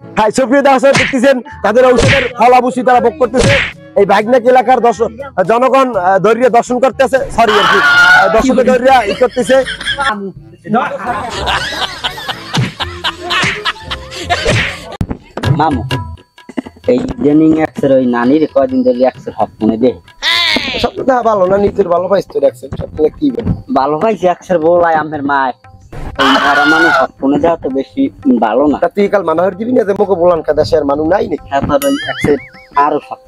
হ্যাঁ সুপ্রিয় দর্শক দেখতেছেন তাদের ঔষধের ফলাবুশি তারা ভোগ করতেছে। এই ভাগনাক এলাকার জনগণ দরিয়া দর্শন করতেছে, সরি আর কি দর্শকের দরিয়া ই করতেছে। মামু এই জেনিং এক্সের ওই নানির কয়দিন ধরে এক্সের হক মনে দে সবটা ভালো না, নিজের ভালো পাইছ তো এক্সের সবটা কি ভালো পাইছে এক্সের বলাই আমের মায় আর মানুষ হক মনে দেওয়া তো বেশি ভালো না। তুই কাল মানহার দিবি না যে মোকে বলান কাদা শেয়ার মানুষ নাই নাকি? তারপর ওই এক্সের আরো হক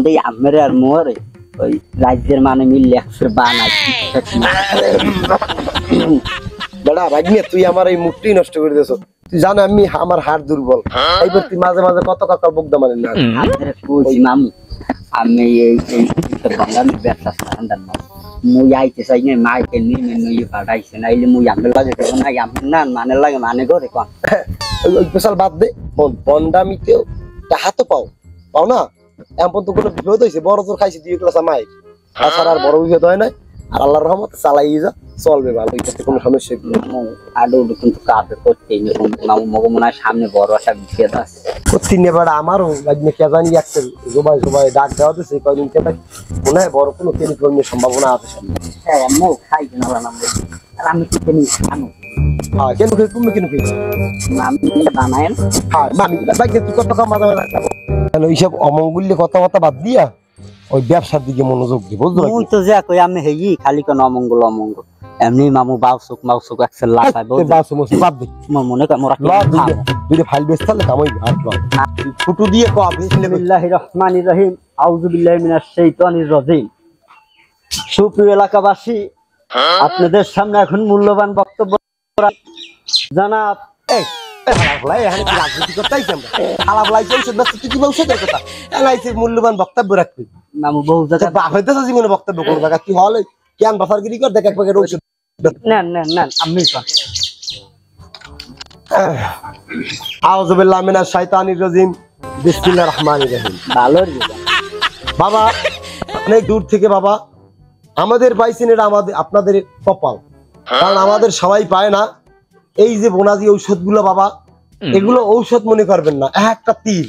দেই আমের আর মোরে ওই রাজ্যের মানে মিললে এক্সের বানাই বেড়া ভাগ্নে তুই আমার এই মুখটাই নষ্ট করে দিয়েছ। তুই জানো আমি আমার হাড় দুর্বল, এইবার তুই মাঝে মাঝে কত কাকাল বকদা মানে না মামু আমি এই বাঙালি ব্যবসা সান্দান মুই আইতে চাই না মাইকে নিয়ে নই পাঠাইছে নাইলে মুই আমের লাগে না আমের না মানে লাগে মানে করে কোন ওই পেশাল বাদ দে। বন্ডামিতেও টাকা তো পাও না, এমন তো কোনো বিপদ হয়েছে বড় তোর খাইছি 2 ক্লাস মাই তাছাড়া আর বড় বিপদ হয় না। আর আল্লাহর রহমতে চালাই যা চলবে ভালো, এটাতে কোনো সমস্যা নেই। আডু কিন্তু কাজে করতেই মামু মগো মনে হয় সামনে বড় একটা বিপদ আছে করছি নে বেড়া আমারও ভাগ্নে কে জানি একটা সবাই ডাক দেওয়া দিচ্ছে কয়দিন কে তাই মনে হয় বড় কোনো টেলিফোনের সম্ভাবনা আছে সামনে। হ্যাঁ আম্মু খাই না আর আমি কি জানি খানো হ্যাঁ কেন খেয়ে তুমি কেন খেয়ে আমি বানায়েন হ্যাঁ মামি ভাগ্নে তুই কত কম মাঝে মাঝে এইসব অমঙ্গল্য কথাবার্তা বাদ দিয়া ওই ব্যবসার দিকে মনোযোগ দি বুঝলো। মুই তো যা কই আমি হেই খালি কোন অমঙ্গল এমনি মামু বাউসুক একসেল লাগাই বাদ দে মনে কর মোরা দুইটা ফাইল বেচতে হলে কামাই ফুটু দিয়ে কো বিসমিল্লাহির রহমানির রহিম আউযু বিল্লাহি মিনাশ শাইতানির রাজিম। সুপ্রিয় এলাকাবাসী আপনাদের সামনে এখন মূল্যবান বক্তব্য জানাব এই রাজনীতি করতেই মূল্যবান বক্তব্য রাখবি মামু বহু জায়গা হইতেছে জীবনে বক্তব্য করবে কি হলে কেন বাসারগিরি কর দেখ এক প্যাকেট ঔষধ না আমি আউযু বিল্লাহি মিনাশ শাইতানির রাজিম বিসমিল্লাহির রহমানির রহিম। ভালো বাবা অনেক দূর থেকে বাবা আমাদের পাইছেন, এটা আমাদের আপনাদের কপাল, কারণ আমাদের সবাই পায় না। এই যে বোনাজি ঔষধগুলো বাবা এগুলো ঔষধ মনে করবেন না, একটা তীর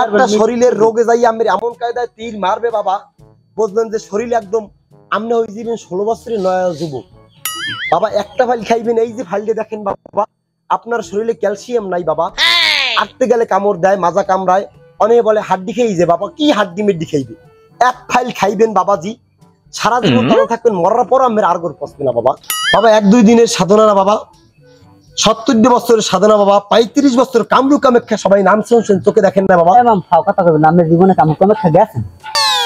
একটা শরীরের রোগে যাই আমি এমন কায়দায় তীর মারবে বাবা বুঝবেন যে শরীর একদম আপনি হয়ে যাবেন 16 বছরের নয়া যুবক বাবা। একটা ফাইল খাইবেন, এই যে ফাইলটা দেখেন বাবা আপনার শরীরে ক্যালসিয়াম নাই বাবা, আটতে গেলে কামড় দেয়, মাজা কামড়ায়, অনেকে বলে হাড্ডি খেয়ে যে বাবা কি হাড্ডি মেড্ডি খাইবে। এক ফাইল খাইবেন বাবাজি সারা জীবন ভালো থাকবেন, মরার পর আমার আর গর পছবে না বাবা। বাবা 1-2 দিনের সাধনা না বাবা, 70 বছরের সাধনা বাবা, 35 বছর কামরু কামেক্ষা সবাই নাম শুনছেন চোখে দেখেন না বাবা। কথা কবেন আমার জীবনে কামরু কামেক্ষা গেছেন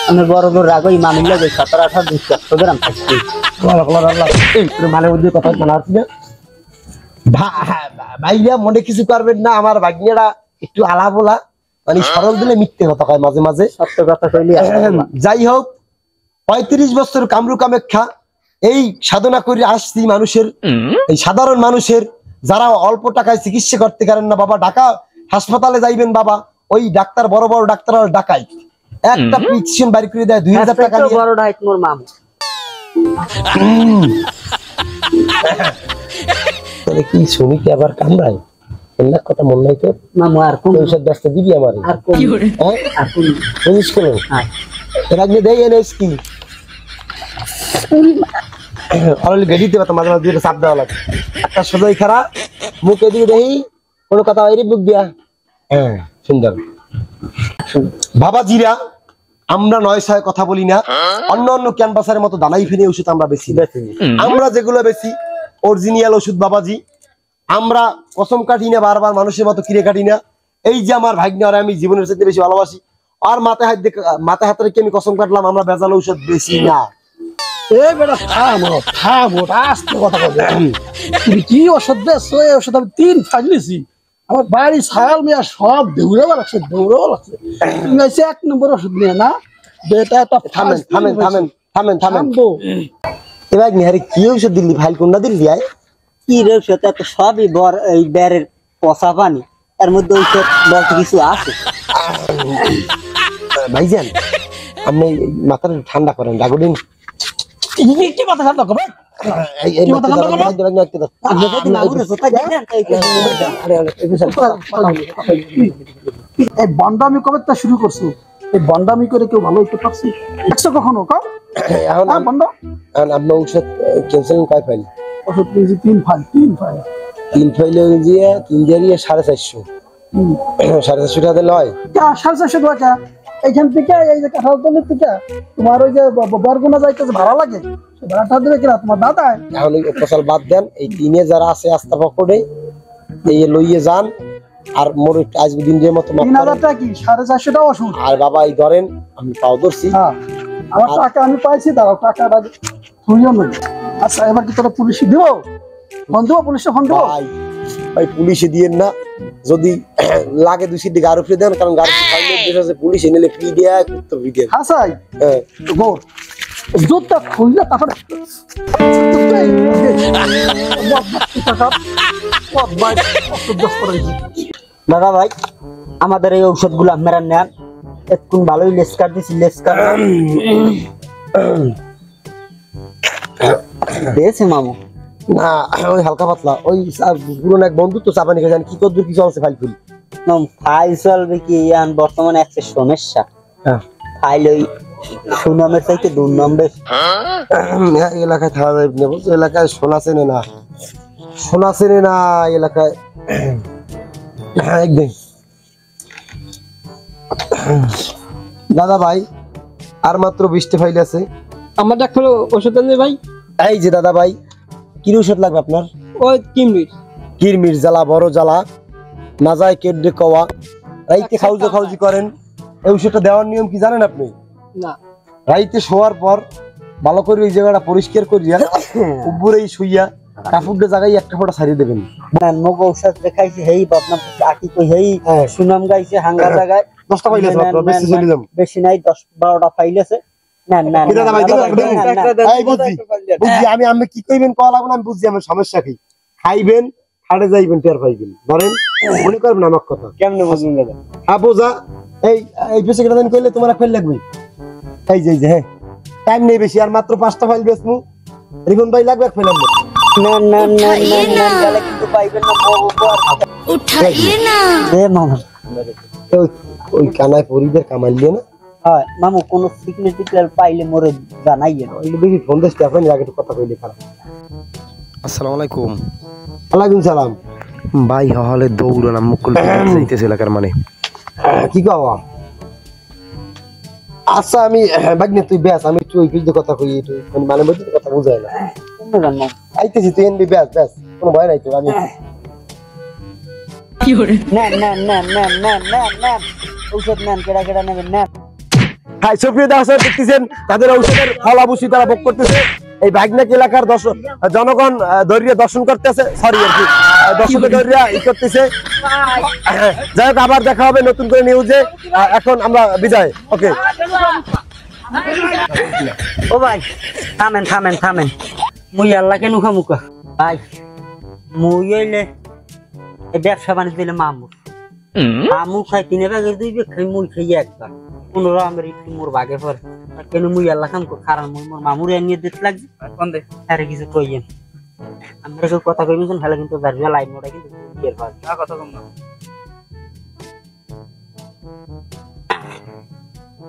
আমি বড় বড় রাগ ওই মামিল লাগে 17-18 গ্রাম খাচ্ছি মানে ওদের কথা জানা হচ্ছে না ভাইরা মনে কিছু করবেন না, আমার ভাগ্নেরা একটু আলা বলা মানে সরল দিলে মিথ্যে কথা কয় মাঝে মাঝে, সত্য কথা কইলি। যাই হোক 35 বছর কামরু কামেক্ষা এই সাধনা করে আসছি মানুষের, এই সাধারণ মানুষের যারা অল্প টাকায় চিকিৎসা করতে পারেন না বাবা, ঢাকা হাসপাতালে যাইবেন বাবা, ওই ডাক্তার বড় বড় ডাক্তার ডাকাই একটা প্রেসক্রিপশন বাড়ি করে দেয় 2000 টাকা নিয়ে। বড় ডাইট মোর মামু তাহলে কি শুনি কি আবার কামড়ায় এলাক কথা মন নাই তো মামু আর কোন ঔষধ ব্যস্ত দিবি আমারে আর কোন আর কোন জিনিস কোন এর আগে দেই এনএস কি অলরেডি গেডিতে বাতা মাঝে মাঝে দুইটা চাপ দেওয়া লাগে, একটা সোজাই খারা মুখে দিয়ে দেই কোনো কথা বাইরে বুক দিয়া। হ্যাঁ সুন্দর বাবাজিরা আমরা 9-6 কথা বলি না, অন্য অন্য ক্যানভাসের মতো দানাই ফেনে ওষুধ আমরা বেশি আমরা যেগুলো বেশি অরিজিনাল ওষুধ বাবাজি, আমরা কসম কাটি না, বারবার মানুষের মতো কিরে কাটি না। এই যে আমার ভাগ্নে আর আমি জীবনের সাথে বেশি ভালোবাসি, আর মাথায় হাত রেখে আমি কসম কাটলাম আমরা ভেজাল ঔষধ বেশি না। কি ওষুধ বেচছো? এই ওষুধ আমি 3 ফাইল নিছি, আমার বাড়ি ছায়াল মিয়া সব দৌড়াবা লাগছে লাগছে। তুমি 1 নম্বর ওষুধ নিয়ে না বেটা একটা থামেন এবার নিহারে কি ঔষধ দিলি ফাইল কোনটা দিলি আয় কি রে সেটা তো সবই বর এই বেরের পচা পানি, এর মধ্যে ঔষধ বলতে কিছু আছে ভাইজান আপনি মাথাটা ঠান্ডা করেন, রাগুদিন কি মাথা ঠান্ডা করবে এই মাত্র এই বন্ডামি কবে তা শুরু করছো? এই বন্ডামি করে কেউ ভালো হইতে পারছি দেখছো কখনো? কও এখন বন্ড আমরা ঔষধ ক্যান্সেল কয় ফাইল ওষুধ নিয়েছি 3 ফাইল 3 ফাইলে দিয়ে 3 দিয়ে 450 450 টাকা লয় 450 টাকা এইখান থেকে এই যে কাঁঠালতলির থেকে তোমার ওই যে বরগুনা যাইতেছে ভাড়া লাগে ভাড়াটা দেবে কিনা তোমার দাদা? এখন ওই ফসল বাদ দেন, এই তিনে যারা আছে আস্তা পকড়ে এই লইয়ে যান। আর মোর আজকে দিনের মতো 3000 টাকা কি 450 টাকা ওষুধ? আর বাবা এই ধরেন আমি পাও ধরছি। হ্যাঁ আমার টাকা আমি পাইছি, দাঁড়াও টাকাটা তুইও নেই। আচ্ছা এবার কি তোরা পুলিশে দিব? ফোন দেবো, পুলিশে ফোন দেবো? ভাই পুলিশে দিয়েন না, যদি লাগে 200 টাকা আরো ফ্রি দেন, কারণ গাড়ি পাইলে পুলিশে নিলে ফ্রি দেয় তো ফ্রি দেয়। হাসাই হ্যাঁ গোর জুতটা খুললে তারপরে দাদা ভাই আমাদের এই ঔষধগুলো আপনারা নেন, একটু ভালোই লেসকার দিছি, লেসকার দিয়েছে মামু। না ওই হালকা পাতলা ওই পুরনো এক বন্ধু তো চাপানি খেয়ে জানি কি কদ্দুর কিছু আছে ফাইল ফুল ফাইল চলবে কি ইয়ান, বর্তমানে একটা সমস্যা। ফাইল ওই সুনামের চাইতে 2 নম্বর এলাকায় থাকা যায় না, বলছো এলাকায় সোনা চেনে না, সোনা চেনে না এলাকায় একদিন। দাদা ভাই আর মাত্র 20টা ফাইল আছে আমার ডাক্তার ওষুধ আছে ভাই। এই যে দাদা ভাই কি ওষুধ লাগবে আপনার? ওই কিমরির কিরমির জ্বালা বড় জ্বালা না যায় কেডে কওয়া রাইতে খাউজি করেন, এই ওষুধটা দেওয়ার নিয়ম কি জানেন আপনি? না রাইতে শোয়ার পর ভালো করে ওই জায়গাটা পরিষ্কার করিয়া উপরে শুইয়া কাপড়টা জায়গায় একটা ফোঁটা ছাড়িয়ে দেবেন। মগ ঔষধ দেখাইছে হেই বদনাম আকি কই হেই সুনাম গাইছে হাঙ্গা জায়গায় 10টা ফাইল আছে মাত্র, বেশি চলে যাম। বেশি নাই 10-12টা ফাইল আছে। না না কি দাদা ভাই এই বুঝছি আমি কি কইবেন কল লাগবে না, আমি বুঝছি আমার সমস্যা কি। খাইবেন হাড়ে যাইবেন টের পাইবেন, ধরেন মনে করবেন আমার কথা কেমনে বুঝুন দাদা? বোঝা এই এই পেছে কেটে দেন কইলে তোমার ফাইল লাগবে। এই যে হ্যাঁ টাইম নেই বেশি, আর মাত্র 5টা ফাইল বেচমু। রিপন ভাই লাগবে এক ফাইল আমরা। না না না না না গেলে কিন্তু পাইবেন না उठाइए ना। এ মামু ওই কানায় পরিদের কামাইলে না হয় মামু কোন সিগনেচার টিকলার পাইলে মোরে জানাইয়েন। ওই বেশি ফোন দিতে আপনি আগে একটু কথা কইলে খারাপ। আসসালামু আলাইকুম ওয়ালাইকুম সালাম। ভাই হলে দৌড়ান মুকুল যাইতেছে এলাকার মানে কি কওয়া? আচ্ছা আমি বাগনে তুই বেশ, আমি একটু ওই পিছনে কথা কই, একটু মানে বুঝতে কথা বুঝায় না। কেমনে জানবো? আইতেছি তুই এনবি বেশ কোনো ভয় নাই তো। আমি না না না না না না না ঔষধ নেন, কেডা কেডা নেবেন নেন। হাই সুপ্রিয় দর্শক দেখতেছেন তাদের ঔষধের ফলাবুসি তারা ভোগ করতেছে। এই ভাগনাক এলাকার জনগণ দরিয়া দর্শন করতেছে, সরি আর কি দর্শকের দরিয়া ই করতেছে। যাই হোক আবার দেখা হবে নতুন করে নিউজে। এখন আমরা বিদায়। ওকে ও ভাই থামেন থামেন থামেন, মুই আল্লাহ কেন খামুকা ভাই, মুই হইলে এই ব্যবসা বাণিজ্য দিলে মামু মামু খাই 3 ভাগের 2 ভাগ খাই, মুই খাই একবার। 15 আমার একটু মোর ভাগে পড়ে, কেন মুই আল্লাহ খামুক কারণ মুই মোর মামুর এনে দিতে লাগছে। কোন দে আরে কিছু কইয়েন আমরা সব কথা কইবেন ভালো, কিন্তু দাঁড়িয়ে লাইন মোটা কিন্তু বের হয় না কথা কম না।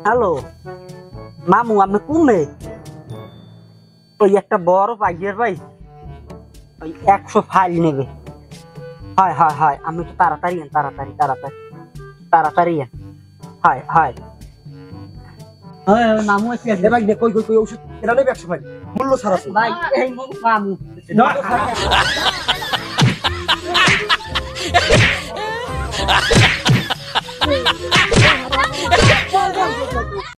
হ্যালো মামু আমি কমে ওই একটা বড় পাইয়ের ভাই ওই 100 ফাইল নেবে। হয় হয় হয় আমি একটু তাড়াতাড়ি তাড়াতাড়ি তাড়াতাড়ি তাড়াতাড়ি হয় হয় মামু আছে ভাই কই কই কই ওষুধ এটা নেই 100 ভাই মূল্য ছাড়া আছে ভাই এই মামু